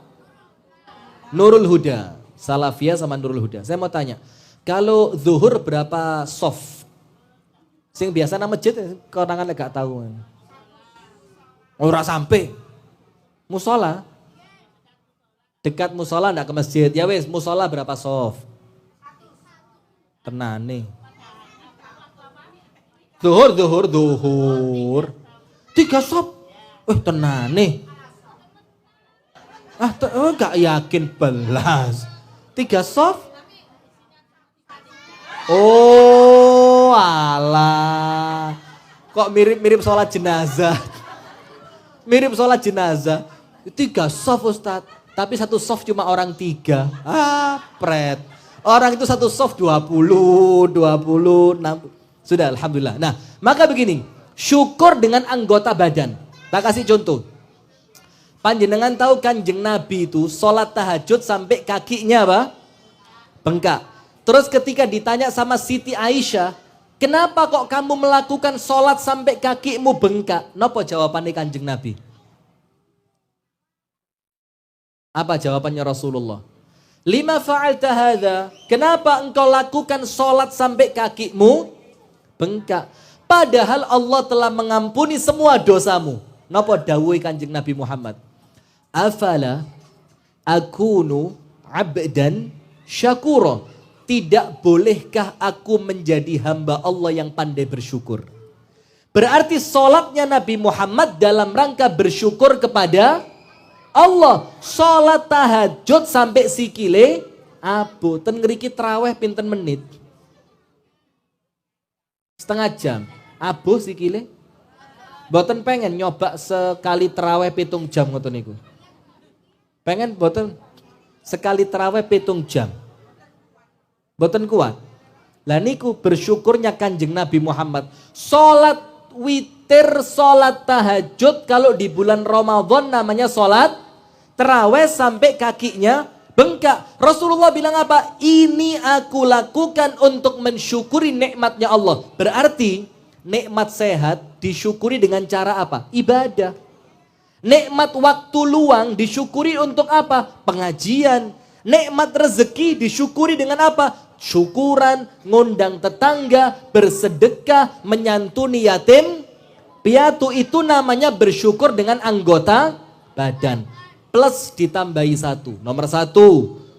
Nurul Huda. Salafiyah sama Nurul Huda. Saya mau tanya, kalau zuhur berapa soft? Sing biasa nama masjid, konangan gak tahu. Ora sampai. Musola. Dekat musola ndak ke masjid. Ya wes, musola berapa soft? Tenane. Zuhur. 3 soft. Tenane. Gak yakin belas. 3 soft. Oh alah. Kok mirip-mirip sholat jenazah. Mirip sholat jenazah. 3 soft Ustadz. Tapi 1 soft cuma orang 3. Pret. Orang itu 1 soft 20, 60. Sudah alhamdulillah. Nah, maka begini. Syukur dengan anggota badan. Tak kasih contoh. Panjenengan tahu Kanjeng Nabi itu sholat tahajud sampai kakinya apa? Bengkak. Terus ketika ditanya sama Siti Aisyah, kenapa kok kamu melakukan sholat sampai kakimu bengkak? Napa jawabannya Kanjeng Nabi? Apa jawabannya Rasulullah? Lima fa'alta hadza? Kenapa engkau lakukan sholat sampai kakimu bengkak? Padahal Allah telah mengampuni semua dosamu. Napa dawuhe Kanjeng Nabi Muhammad? Afala akunu abdan syakura? Tidak bolehkah aku menjadi hamba Allah yang pandai bersyukur? Berarti sholatnya Nabi Muhammad dalam rangka bersyukur kepada Allah. Sholat tahajud sampai sikile abu. Ten ngeriki terawih pinten menit? Setengah jam. Abu sikile. Boten pengen nyoba sekali terawih 7 jam ngoten niku. Pengen boten sekali terawih 7 jam. Boten kuat. Lah niku bersyukurnya Kanjeng Nabi Muhammad. Salat witir, salat tahajud kalau di bulan Ramadan namanya salat tarawih sampai kakinya bengkak. Rasulullah bilang apa? Ini aku lakukan untuk mensyukuri nikmatnya Allah. Berarti nikmat sehat disyukuri dengan cara apa? Ibadah. Nikmat waktu luang disyukuri untuk apa? Pengajian. Nikmat rezeki disyukuri dengan apa? Syukuran, ngundang tetangga, bersedekah, menyantuni yatim piatu. Itu namanya bersyukur dengan anggota badan. Plus ditambahi 1. Nomor 1,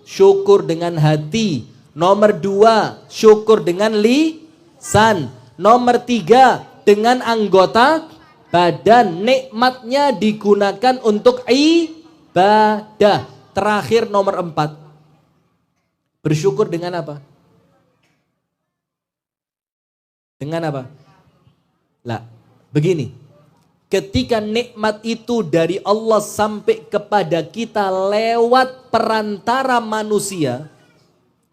syukur dengan hati. Nomor 2, syukur dengan lisan. Nomor 3, dengan anggota badan. Nikmatnya digunakan untuk ibadah. Terakhir nomor 4. Bersyukur dengan apa? Dengan apa? Lah, begini. Ketika nikmat itu dari Allah sampai kepada kita lewat perantara manusia,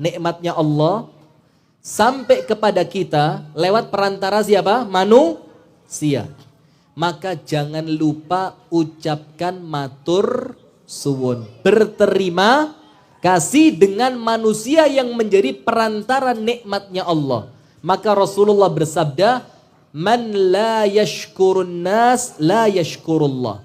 nikmatnya Allah sampai kepada kita lewat perantara siapa? Manusia. Maka jangan lupa ucapkan matur suwun. Berterima kasih dengan manusia yang menjadi perantara nikmatnya Allah. Maka Rasulullah bersabda, man la yashkurun nas la yashkurullah.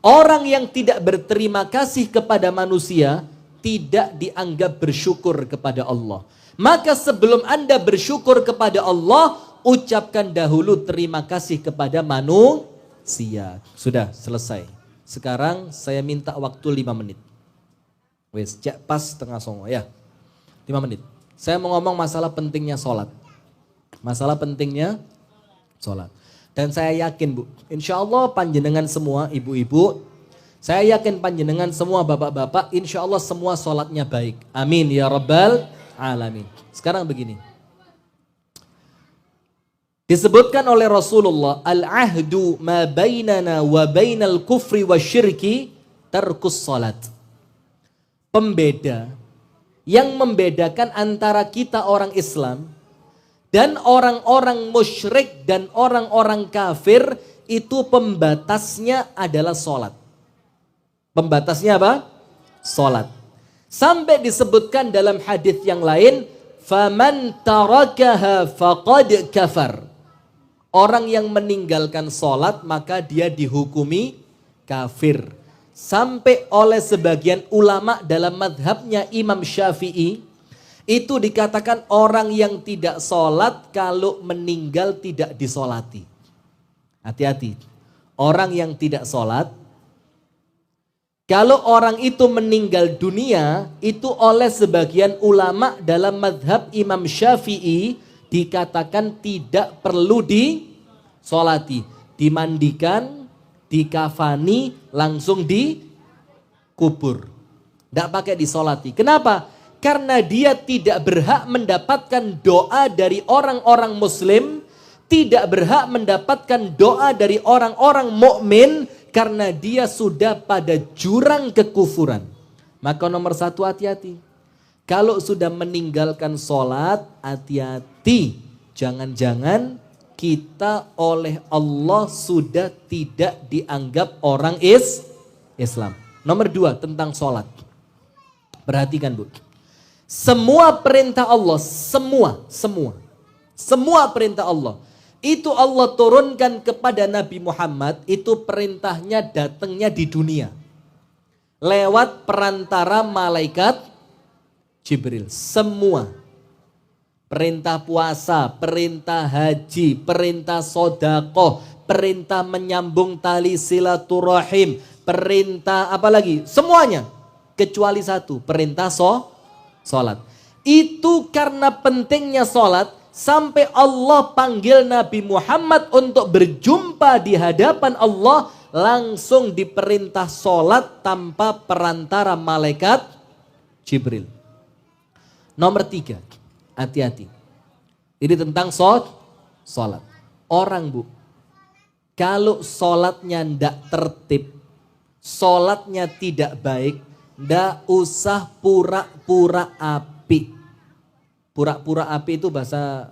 Orang yang tidak berterima kasih kepada manusia tidak dianggap bersyukur kepada Allah. Maka sebelum Anda bersyukur kepada Allah, ucapkan dahulu terima kasih kepada manusia. Sudah selesai. Sekarang saya minta waktu 5 menit. Wes, pas 8:30 ya. 5 menit. Saya mau ngomong masalah pentingnya sholat. Masalah pentingnya sholat. Dan saya yakin Bu, insya Allah panjenengan semua ibu-ibu, saya yakin panjenengan semua bapak-bapak, insya Allah semua sholatnya baik. Amin ya rabbal alamin. Sekarang begini. Disebutkan oleh Rasulullah, al-ahdu ma bainana wa bainal kufri wa syirki tarkus sholat. Pembeda yang membedakan antara kita orang Islam dan orang-orang musyrik dan orang-orang kafir, itu pembatasnya adalah sholat. Pembatasnya apa? Sholat. Sampai disebutkan dalam hadis yang lain, faman tarakaha faqad kafar. Orang yang meninggalkan sholat maka dia dihukumi kafir. Sampai oleh sebagian ulama dalam madhabnya Imam Syafi'i, itu dikatakan orang yang tidak sholat kalau meninggal tidak disolati. Hati-hati. Orang yang tidak sholat, kalau orang itu meninggal dunia, itu oleh sebagian ulama dalam madhab Imam Syafi'i dikatakan tidak perlu disolati. Dimandikan, dikafani, langsung dikubur. Tidak pakai disolati. Kenapa? Karena dia tidak berhak mendapatkan doa dari orang-orang muslim, tidak berhak mendapatkan doa dari orang-orang mukmin karena dia sudah pada jurang kekufuran. Maka nomor satu, hati-hati. Kalau sudah meninggalkan sholat, hati-hati. Jangan-jangan kita oleh Allah sudah tidak dianggap orang Islam. Nomor dua, tentang sholat. Perhatikan Bu. Semua perintah Allah, semua perintah Allah, itu Allah turunkan kepada Nabi Muhammad, itu perintahnya datangnya di dunia. Lewat perantara malaikat Jibril. Semua. Perintah puasa, perintah haji, perintah sodakoh, perintah menyambung tali silaturahim, perintah apa lagi? Semuanya. Kecuali satu, perintah sholat. Itu karena pentingnya sholat, sampai Allah panggil Nabi Muhammad untuk berjumpa di hadapan Allah, langsung diperintah sholat tanpa perantara malaikat Jibril. Nomor tiga, hati-hati. Ini tentang sholat. Orang Bu, kalau sholatnya tidak tertib, sholatnya tidak baik, tidak usah pura-pura api. Pura-pura api itu bahasa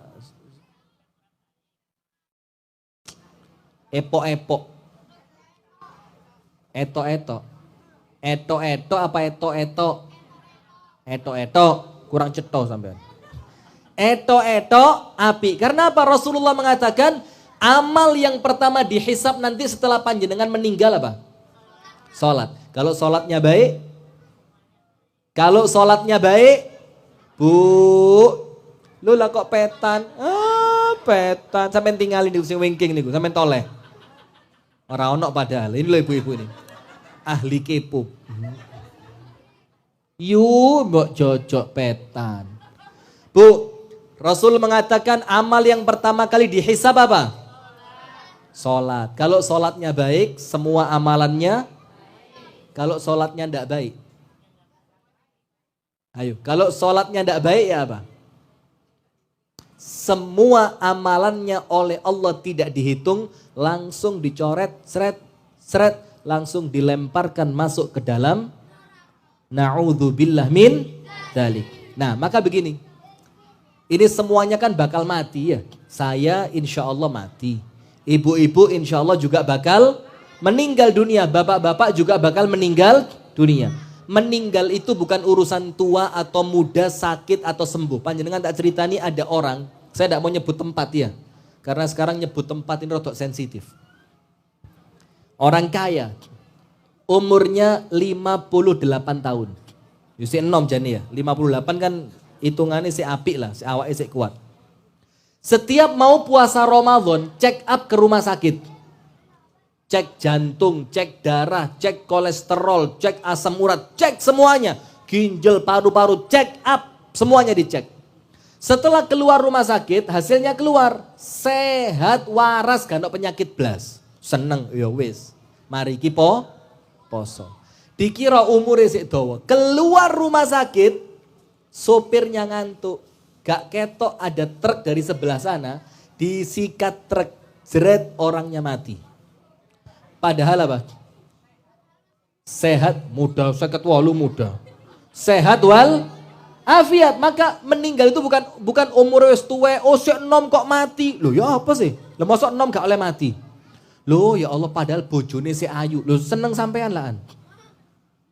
epo-epo. Eto-eto. Eto-eto apa eto-eto? Eto-eto, kurang ceto sampean. Eto-eto api. Karena apa? Rasulullah mengatakan amal yang pertama dihisab nanti setelah panjenengan meninggal apa? Sholat. Kalau sholatnya baik, Bu, lu lah kok petan? Petan. Sampai tinggalin di sing wingking niku, sampai toleh. Ora ono padahal. Ini loh ibu-ibu ini. Ahli kepo. Mbok jojok petan. Bu, Rasul mengatakan amal yang pertama kali dihisab apa? Sholat. Kalau sholatnya baik, semua amalannya. Kalau sholatnya tidak baik. Ayo, kalau sholatnya tidak baik ya apa? Semua amalannya oleh Allah tidak dihitung, langsung dicoret, seret, langsung dilemparkan masuk ke dalam na'udzubillah min dzalik. Nah, maka begini. Ini semuanya kan bakal mati ya. Saya insya Allah mati. Ibu-ibu insya Allah juga bakal meninggal dunia. Bapak-bapak juga bakal meninggal dunia. Meninggal itu bukan urusan tua atau muda, sakit atau sembuh. Panjenengan tak ceritani ada orang, saya tidak mau nyebut tempat ya. Karena sekarang nyebut tempat ini rotok sensitif. Orang kaya, umurnya 58 tahun. Yusi 6 jani ya, 58 kan hitungannya si apik lah, si awaknya si kuat. Setiap mau puasa Ramadan, check up ke rumah sakit. Cek jantung, cek darah, cek kolesterol, cek asam urat, cek semuanya. Ginjal, paru-paru, check up. Semuanya dicek. Setelah keluar rumah sakit, hasilnya keluar. Sehat, waras, gak ada penyakit blas. Seneng, ya wis. Mari ki poso. Dikira umure sik dawa. Keluar rumah sakit, sopirnya ngantuk. Gak ketok ada truk dari sebelah sana, disikat truk. Jeret, orangnya mati. Padahal apa? Sehat, muda, seket walu muda. Sehat wal afiat. Maka meninggal itu bukan umur wis tuwe, oh sik enom kok mati. Loh ya apa sih? Lah mosok enom gak oleh mati. Loh ya Allah padahal bojone sik ayu. Loh seneng sampean lah.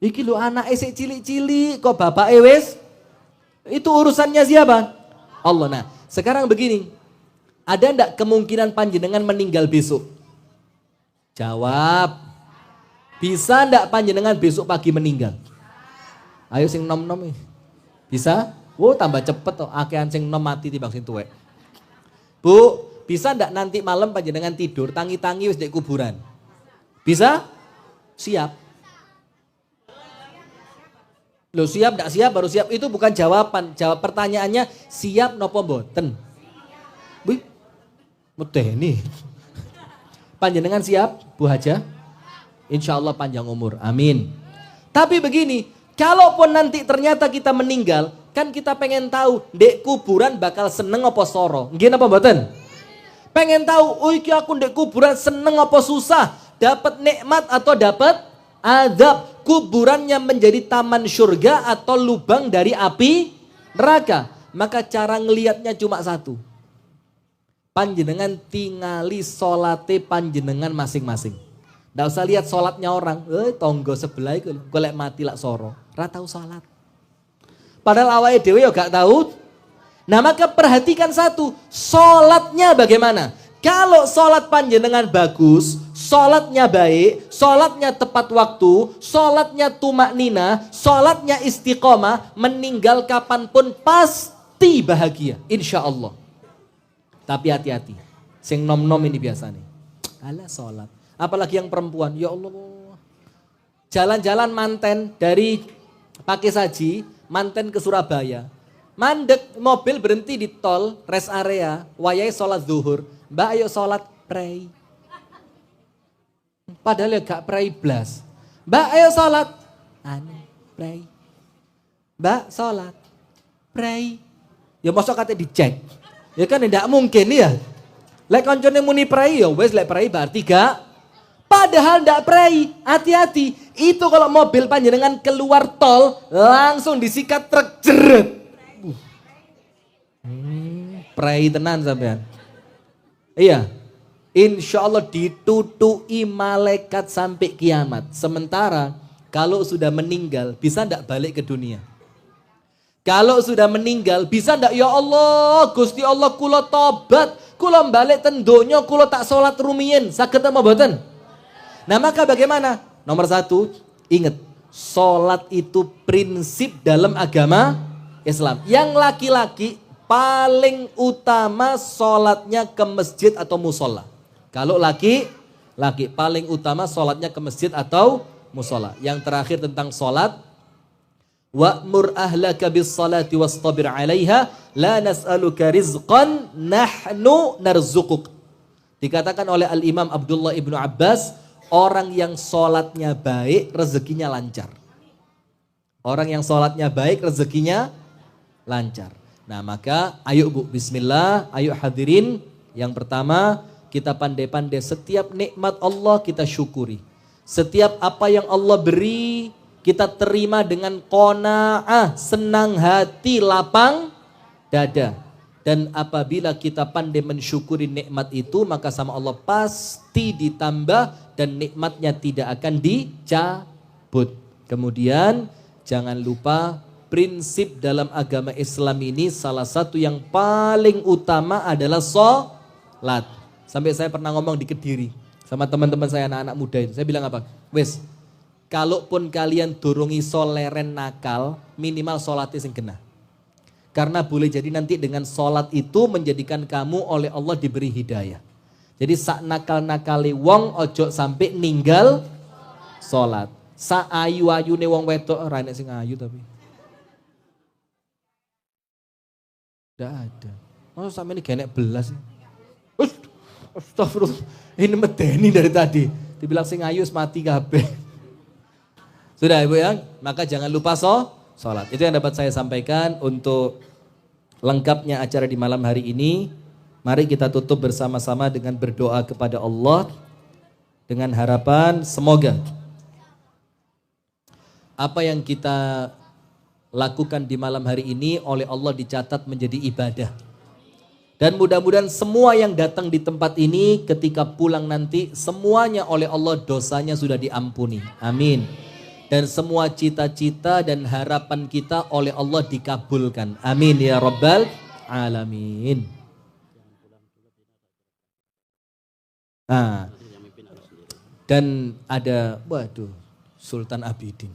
Iki lo anake sik cilik-cilik kok bapake wis. Itu urusannya siapa? Allah. Nah, sekarang begini. Ada ndak kemungkinan panjenengan meninggal besok? Jawab. Bisa ndak panjenengan besok pagi meninggal? Ayo sing nom-nom nih. Bisa? Oh tambah cepet toh. Akean sing nom mati timbang sing tuwek. Bu, bisa ndak nanti malam panjenengan tidur tangi-tangi wis di kuburan? Bisa? Siap. Loh siap ndak siap baru siap itu bukan jawaban. Jawab pertanyaannya siap nopo mboten? Wih, medeni. Panjenengan siap, Bu Haja? Insya Allah panjang umur, amin. Tapi begini, kalaupun nanti ternyata kita meninggal, kan kita pengen tahu, dek kuburan bakal seneng apa soro? Nggih apa mboten? Pengen tahu, oh iki aku dek kuburan seneng apa susah? Dapat nikmat atau dapat azab? Kuburannya menjadi taman surga atau lubang dari api neraka? Maka cara ngelihatnya cuma satu. Panjenengan tingali solate panjenengan masing-masing. Nggak usah lihat sholatnya orang. Tonggo sebelah itu golek mati lak soro. Ra tahu sholat. Padahal awake dhewe ya gak tahu. Nah maka perhatikan satu. Sholatnya bagaimana? Kalau sholat panjenengan bagus, sholatnya baik, sholatnya tepat waktu, sholatnya tumak nina, sholatnya istiqomah, meninggal kapanpun pasti bahagia. Insya Allah. Tapi hati-hati. Sing nom-nom ini biasa nih. Alah sholat. Apalagi yang perempuan, ya Allah. Jalan-jalan manten dari Pakesaji, manten ke Surabaya. Mandek, mobil berhenti di tol, rest area, wayai sholat zuhur. Mbak ayo sholat, pray. Padahal ya gak pray blas. Mbak ayo sholat, pray. Mbak sholat, pray. Ya masuk kata dicek. Ya kan tidak mungkin ya. Lek koncone muni pray ya wes lek pray berarti gak. Padahal ndak pray, hati-hati. Itu kalau mobil panjenengan keluar tol, langsung disikat truk jeret. Pray tenan sampean. Iya, insya Allah ditutui malaikat sampai kiamat. Sementara kalau sudah meninggal, bisa ndak balik ke dunia? Kalau sudah meninggal, bisa ndak ya Allah, Gusti Allah kula tobat, kula balik ten donya, kula tak salat rumiyin, saged apa mboten? Nah maka bagaimana? Nomor satu, ingat, sholat itu prinsip dalam agama Islam. Yang laki-laki paling utama sholatnya ke masjid atau musola. Kalau laki paling utama sholatnya ke masjid atau musola. Yang terakhir tentang sholat, wa'mur ahlaka bis salati wastabir 'alaiha la nas'aluka rizqan nahnu narzuquk. Dikatakan oleh Al-Imam Abdullah Ibnu Abbas, orang yang sholatnya baik, rezekinya lancar. Orang yang sholatnya baik, rezekinya lancar. Nah maka ayo Bu, bismillah, ayo hadirin. Yang pertama, kita pandai-pandai setiap nikmat Allah kita syukuri. Setiap apa yang Allah beri, kita terima dengan qanaah, senang hati, lapang dada. Dan apabila kita pandai mensyukuri nikmat itu, maka sama Allah pasti ditambah dan nikmatnya tidak akan dicabut. Kemudian jangan lupa prinsip dalam agama Islam ini salah satu yang paling utama adalah sholat. Sampai saya pernah ngomong di Kediri sama teman-teman saya anak-anak muda itu. Saya bilang apa? Wes, kalaupun kalian durungi soleren nakal, minimal sholatnya sing genah. Karena boleh jadi nanti dengan sholat itu menjadikan kamu oleh Allah diberi hidayah. Jadi sak nakal-nakali wong ojo sampai ninggal sholat. Sa ayu-ayune wong wedok ora enek sing ayu tapi. Tidak ada. Oh sampai ini genek belas. Astagfirullah. Ini medeni dari tadi. Dibilang sing ayu mati kabeh. Sudah Ibu ya, maka jangan lupa sholat. Itu yang dapat saya sampaikan untuk lengkapnya acara di malam hari ini. Mari kita tutup bersama-sama dengan berdoa kepada Allah. Dengan harapan semoga apa yang kita lakukan di malam hari ini oleh Allah dicatat menjadi ibadah. Dan mudah-mudahan semua yang datang di tempat ini ketika pulang nanti semuanya oleh Allah dosanya sudah diampuni. Amin. Dan semua cita-cita dan harapan kita oleh Allah dikabulkan. Amin ya Rabbal Alamin. Nah, dan ada, waduh, Sultan Abidin.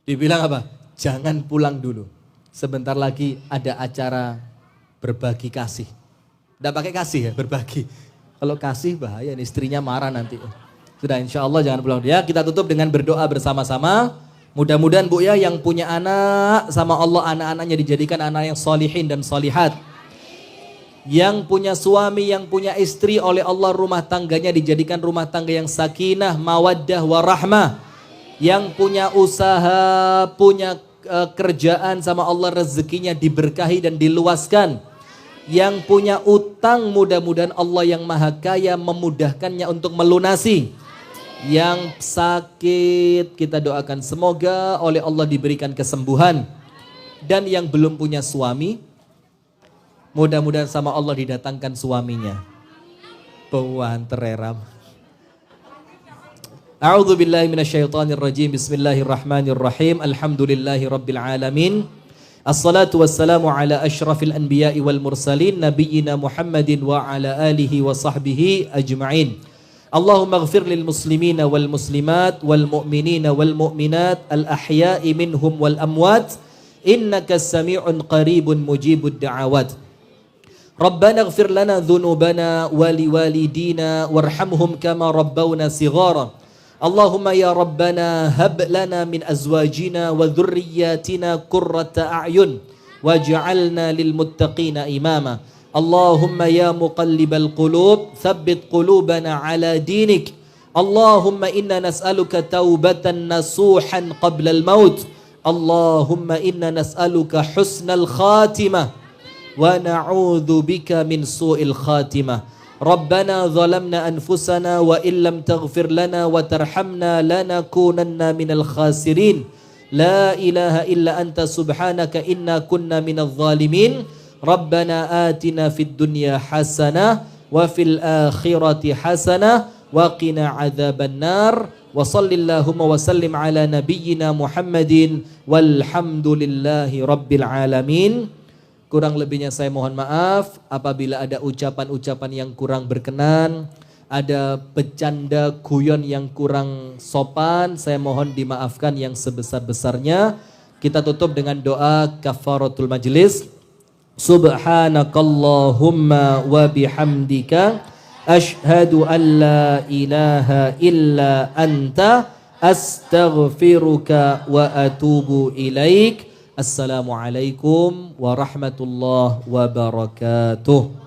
Dibilang apa? Jangan pulang dulu. Sebentar lagi ada acara berbagi kasih. Tidak pakai kasih ya, berbagi. Kalau kasih bahaya, istrinya marah nanti. Sudah insya Allah jangan pulang. Ya, kita tutup dengan berdoa bersama-sama. Mudah-mudahan Bu ya yang punya anak sama Allah anak-anaknya dijadikan anak yang solihin dan solihat. Yang punya suami, yang punya istri oleh Allah rumah tangganya dijadikan rumah tangga yang sakinah, mawaddah, warahmah. Yang punya usaha, punya kerjaan sama Allah rezekinya diberkahi dan diluaskan. Yang punya utang mudah-mudahan Allah yang maha kaya memudahkannya untuk melunasi. Yang sakit kita doakan semoga oleh Allah diberikan kesembuhan. Dan yang belum punya suami, mudah-mudahan sama Allah didatangkan suaminya. Puan tereram. A'udzu billahi minasyaitonir rajim. Bismillahirrahmanirrahim. Alhamdulillahi rabbil alamin. Assalatu wassalamu ala asyrafil anbiya'i wal mursalin nabiyyina Muhammadin wa ala alihi wa sahbihi ajma'in. Allahumma ighfir lil muslimina wal muslimat wal mu'minina wal mu'minat al ahya'i minhum wal amwat innaka sami'un qaribun mujibud da'awat. Rabbana ighfir lana dhunubana wa liwalidina warhamhum kama rabbawna sighara. Allahumma ya Rabbana hab lana min azwajina wa dhurriyyatina qurrata a'yun waj'alna lil muttaqina imama. Allahumma ya muqallibal qulub thabbit qulubana ala dinik. Allahumma inna nas'aluka taubatan nasuhan qabla al maut. Allahumma inna nas'aluka husnal khatimah wa na'udzu bika min su'il khatimah. Rabbana zalamna anfusana wa illam taghfir lana wa tarhamna lanakunanna minal khasirin. La ilaha illa anta subhanaka inna kunna minadh zalimin. Rabbana atina fid dunya hasanah wa fil akhirati hasanah wa qina adzaban nar. Wa sallallahumma wa sallim ala nabiyyina Muhammadin walhamdulillahi rabbil alamin. Kurang lebihnya saya mohon maaf apabila ada ucapan-ucapan yang kurang berkenan, ada bercanda guyon yang kurang sopan, saya mohon dimaafkan yang sebesar-besarnya. Kita tutup dengan doa kafaratul majlis. Subhanakallahumma wa bihamdika asyhadu an la ilaha illa anta astaghfiruka wa atubu ilaik. Assalamualaikum warahmatullahi wabarakatuh.